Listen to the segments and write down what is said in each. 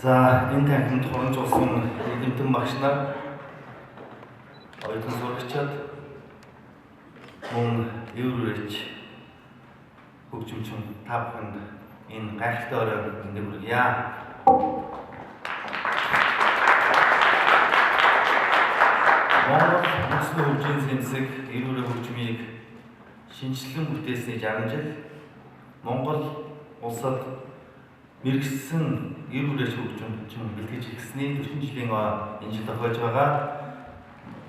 За энэ танхимд хоронж болсон эдэмтэн багш нар оюутан сурагчид мөн еврейч хөгжимчин та бүхэнд энэ гайхалтай орой мэндийг хүргье. Монгол үндэсний хөгжлийн зэмсэг еврей хөгжмийг шинжилэн бүтээсний 60 жил Монгол улсад мэргэжсэн еврейч хөгжимчин бэлтгэж эхэлсний 40 жилийн энэ жил тохиолж байгаа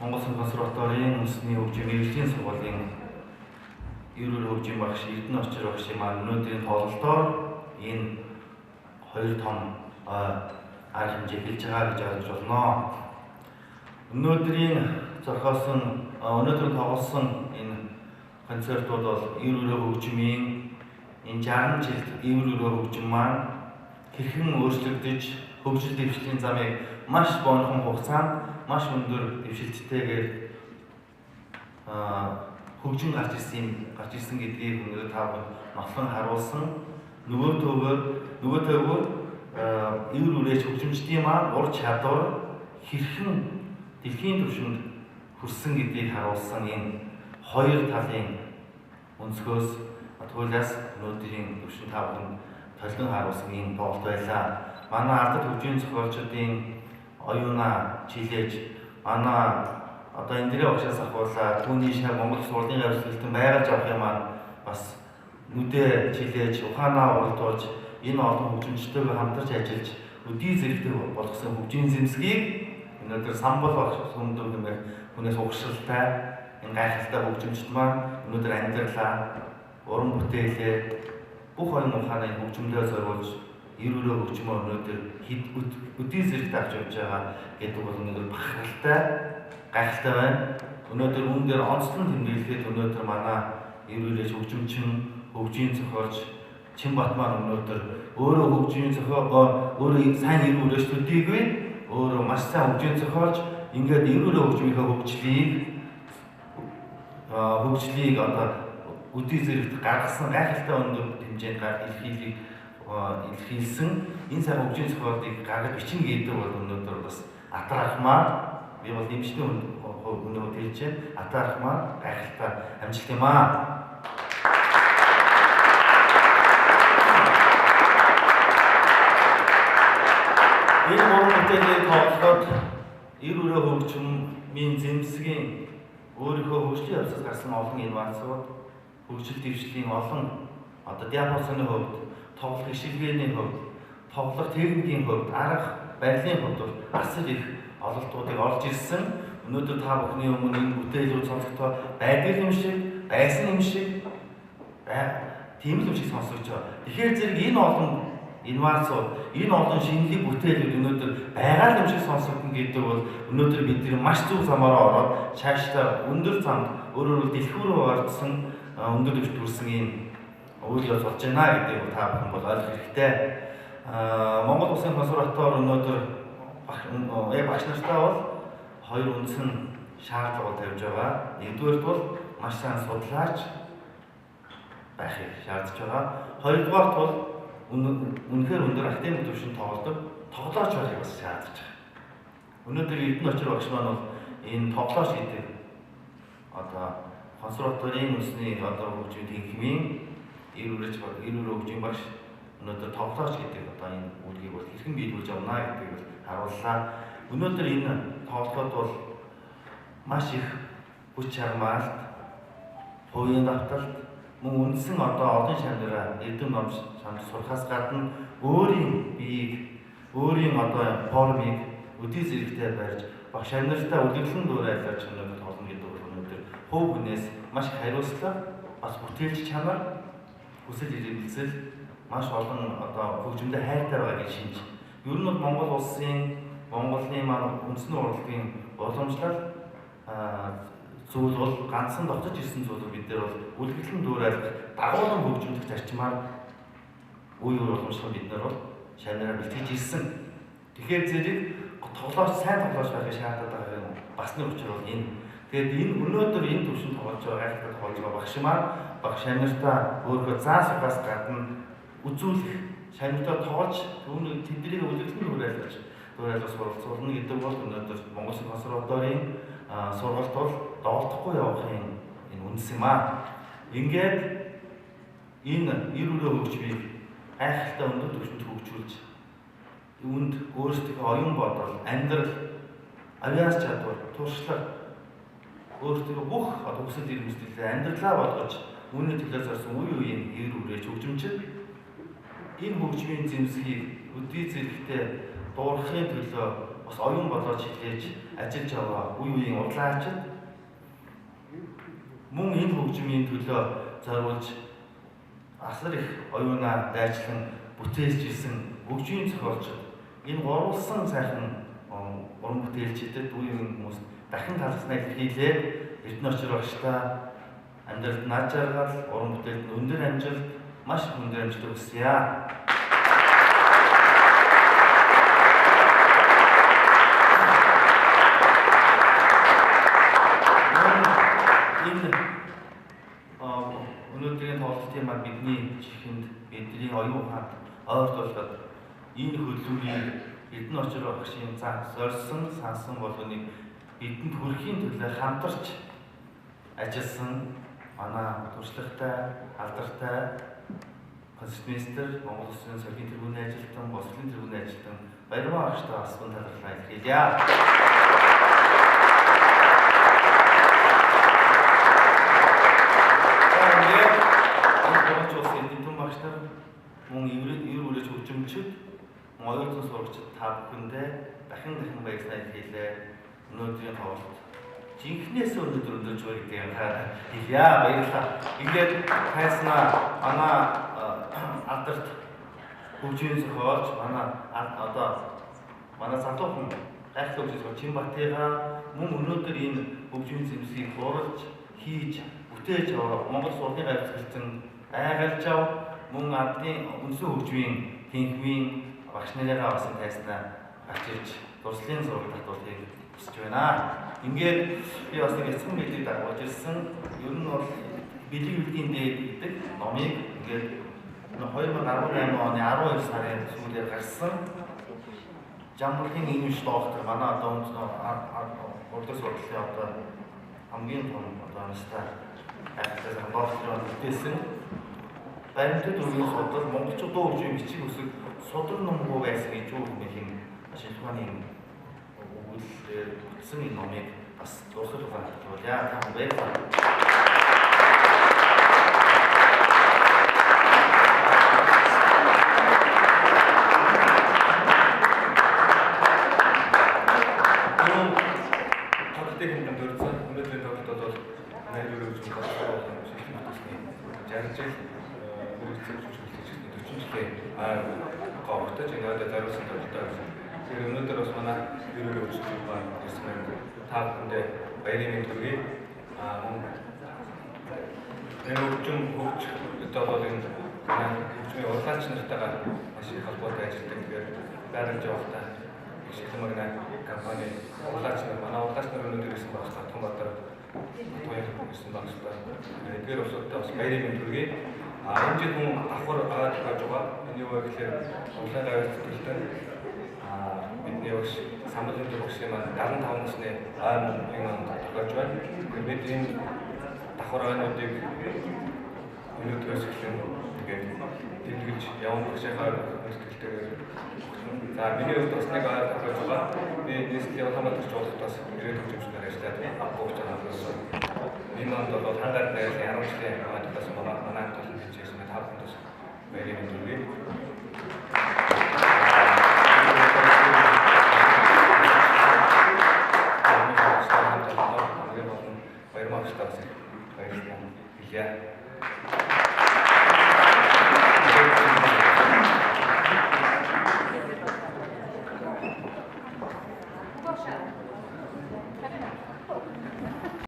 Монгол консерваторийн үндэсний хөгжим мэргэжлийн сургуулийн еврей хөгжим багш Эрдэнэ Очир багшийн маань өнөөдрийн тоглолтоор энэ хоёр том арга хэмжээ хэлж байгаа гэж ойлгож байна. Өнөөдрийн тоглосон энэ концертууд бол еврей хөгжмийн энэ 60 жилд еврей хөгжим маань хэрхэн өөрчлөгдөж хөгжил дэвшлийн замыг маш богино хугацаанд маш өндөр дэвшилттэйгээр хөгжим гарч ирсэн гэдгийг өнөөдөр та бүхэн нотлон харуулсан. Нөгөө төвөөр еврейч хөгжимчдийн маань ур чадвар хэрхэн дэлхийн түвшинд хүрсэн гэдгийг харуулсан энэ хоёр талын өнцгөөс туйлаас өнөөдрийн түвшин та бүхэнд толгон харуулсан энэ тоглолт байлаа. Манай ардад хөгжийн зохиолчдын оюуна чилээж манай Эндрэ багшаас ахуулаад түүний шаг Монгол сургуулийн авьяасгалан байгуулж авах юм бас нүдэ чилээж ухаанаа уралдуулж энэ олон хөгжимчдтэйгээ хамтарч ажиллаж өдий зэрэгтэй болгосон хөгжийн зэмсгийг өнөөдөр самбал багш хүндэв нэмэх хүнээс угшралтай энэ гайхалтай хөгжимчд маань өнөөдөр амьдралаа уран бүтээлээ бүх оюун ухааны хөгжмөдөө зориулж еврей хөгжмөө өнөөдөр өдий зэрэгтэй авч явж байгаа гэдэг бол өнөөдөр бахархалтай гайхалтай байна. Өнөөдөр үүн дээр онцлон тэмдэглэхэд өнөөдөр манай еврейч хөгжимчин хөгжийн зохиолч Чинбат маань өнөөдөр өөрөө хөгжийн өөрөө сайн еврейч төдийгүй өөрөө маш сайн хөгжийн зохиолч ингээд еврей хөгжмийнхээ хөгжлийг өдий зэрэгт гаргасан гайхалтай өндөр хэмжээнд илэрхийлсэн энэ сайн хөгжийн зохиолыг гаргаж бичин гэдэг бол өнөөдөр бас атархмаар би бол дэмжлэг өнөөдөр хэлж байна. Атархмаар гайхалтай амжилт юм аа. Энэ уран бүтээлийг тоглоход еврей хөгжмийн зэмсгийн өөрийнхөө хөгжлийн явцад гарсан олон инновацууд хөгжил дэвшлийн олон диапазоны хувьд, тоглох ишилгээний хувьд, тоглох техникийн хувьд, арга барилын хувьд асар их ололтуудыг олж ирсэн. Өнөөдөр та бүхний өмнө энэ бүтээлүүд сонсохдоо байдаг юм шиг, байсан юм шиг, тийм л юм шиг сонсогч байгаа. Тэгэхээр зэрэг энэ олон инновацууд, энэ олон шинэлэг бүтээлүүд өнөөдөр байгаа юм шиг сонсогдно гэдэг бол өнөөдөр бидний маш зөв замаараа ороод цаашдаа өндөр замд өөрөөр дэлгүүрөө орсон өндөр дэвшилт хүрсэн ийм үйл явц болж байна гэдэг та бүхэн бол ойлгох хэрэгтэй. Монгол Улсын консерватор өнөөдөр багш нартай бол хоёр үндсэн шаардлага тавьж байгаа. Нэгдүгээрт бол маш сайн судлаач байхыг шаардж байгаа. Хоёрдугаарт бол үнэхээр өндөр академик түвшинд тоглооч байхыг бас шаардж байгаа. Өнөөдөр Эрдэнэ Очир багш маань бол энэ тоглооч гэдэг консерваторийн үндэсний хөгжмийн тэнхимийн еврей хөгжим багш өнөөдөр тоглооч гэдэг энэ үүргийг бол хэрхэн биелүүлж явна гэдгийг харууллаа. Өнөөдөр энэ тоглолтод бол маш их хүч чармаалт, хувийн давталт, мөн үндсэн одон шамнараа эдэм ном шамд сурахаас гадна өөрийн биеийг, өөрийн формыг өдий зэрэгтэй барьж багш нартай үлгэрлэн дуурайлаж өнөөдөр тоглоно гэдэг бол өнөөдөр хувь хүнээс маш их хариуцлага, бас бүтээлч чанар, хүсэл эрмэлзэл маш олон хөгжмөдөө хайртай байгааг шинж. Ер нь Монгол Монголын маань үндэсний урлагийн уламжлал зүйл бол ганцхан дотож ирсэн зүйл бид нар бол үлгэрлэн дуурайлах дагуулan хөгжмөдөх зарчмаар үе уламжлал бид нар бол шавнараа бэлтгэж ирсэн. Тэгэхээр зэрэг сайн тоглооч байхыг шаарддаг байгаа бас нэг учир бол энэ. Тэгээд энэ өнөөдөр энэ төвшөнд тоглож байгаа багш маань багш нартай өөрөөр заасгаас гадна үзүүлэх шагнуудаа тоолж түүний тэднийг үлдсэн дуурайлж суралцуулна гэдэг бол өнөөдөр Монгол Улсын консерваторийн сургалт бол доолдохгүй явахын энэ үндэс юм аа. Ингээд энэ эр өрөө хөгжмийг айхалтай өндөр түвшинд хөгжүүлж үүнд өөрсдийнхөө оюун бодол, амьдрал, авиас чадвар, туршлага өөрсдөө бүх хүсэл эрмэлзлээ амьдралаа болгож үүний төлөө зорьсон үе үеийн эр үрээж хөгжимчид энэ хөгжмийн зэмсгийг өдий зэрэгтэй дуурахын төлөө бас оюун бодолж хилээж ажиллаж байгаа үе үеийн урлаачид мөн энэ хөгжмийн төлөө зориулж асар их оюунаа дайчлан бүтээлж ирсэн хөгжмийн зохиолчид энэ гурвалсан сайхан уран бүтээлчдэд үеийн хүмүүс дахин талснаа илэрхийлээд эрдэнэ очир багштай амьдралд над жаргал, уран бүтээлд өндөр амжилт, маш өндөр амжилт хүсье. Өнөөдрийн тоглолтын маань бидний чихэнд бидний оюун ухаанд ойртуулахад энэ хөдөлгөөний эрдэнэ очир багшийн зорьсон сансан болгоныг бидэнд хүрэхийн төлөө хамтарч ажилласан манай туршлагатай, алдартай концертмейстер, Монгол Улсын соёлын тэргүүний ажилтан, бослогын тэргүүний ажилтан Баярмаа багштай бас гүн талархлаа илэрхийлье. Мөн эр үрээж хөгжимчид, оюутан сурагчид та бүхэндээ дахин баярлалаа илэрхийлээ. Өнөөдрийн тоглолт жинхнээс өнөөдөр өндөрж байгаа гэдэг хэлье. Баярлалаа. Ингээд хайснаа манай алдарт хөгжмийн зохиолч манай залуухан гайхалтай хөгжмийн Чимбатыгаа мөн өнөөдөр энэ хөгжмийн зэмсгийг уралж хийж бүтээж аваа Монгол сургуулийн гавьцалсан айгалж ав мөн ардын үндсэн хөгжмийн тэнхимийн багш нарыгаа бас тайснаа гарч ирж туршлын зураг татуулахыг хүсэж байна. Ингээд би бас нэг эцэг мэдээ дагуулж ирсэн. Ер нь бол бэлэг үлгийн дээд гэдэг номыг ингээд 2018 оны 12 сарын сүүлээр гарсан. Жамбулын инж доктор манай одоо урдас судлалын одоо хамгийн том одоо настай ахлах доктор бүтээсэн. Баримтат үргийн судлал монголчууд дуу хөгжмийн бичиг үсэг судар номгүй байсан гэж юу гэх юм ашиглахны өгүүлэлээр бүтсэн энэ номыг бас дуусгах байна. Та баярлалаа. Өнөөдөр бас манай ерөөлөө үзүүлэх маань ирсэн байна. Та бүхэндээ баярын мэнд хүргэе. Энэ хөгжим хөгж одоо бол энэ хөгжмийн урлагч нартайгаа маш их холбоотой ажилладаг. Тэгэхээр байрлаж явахдаа Шилмагна компани урлагч нар манай урлагч нар өнөөдөр ирсэн багш Татанбаатар туяа ирсэн багш та. Тэгэхээр бас баярын мэнд хүргэе. Энэ жил хүн давхар аваад байж байгаа. Энэ юу вэ гэхээр урлагийн гавьцалтай бидний багш самбалын багшийн маань 75 насны юм тохиолж байна. Бид энэ давхар аваануудыг өнөөдрөөс эхлэн тэгээд тэмдэглэж явна багшийнхаа өсөлтөөр. За миний хувьд бас нэг тохиолж байгаа. Би нийслэлийн Улаанбаатар жуултаас ирээд хөгжимчнээр ажиллаад авах гэж байна. Энэ онд бол хангаар байрлал 10 жилийн хаваатаас манай төлөв хийжсэн та бүхэнд баярын мэнд хүргэе. Баярмаа багш баярлалаа.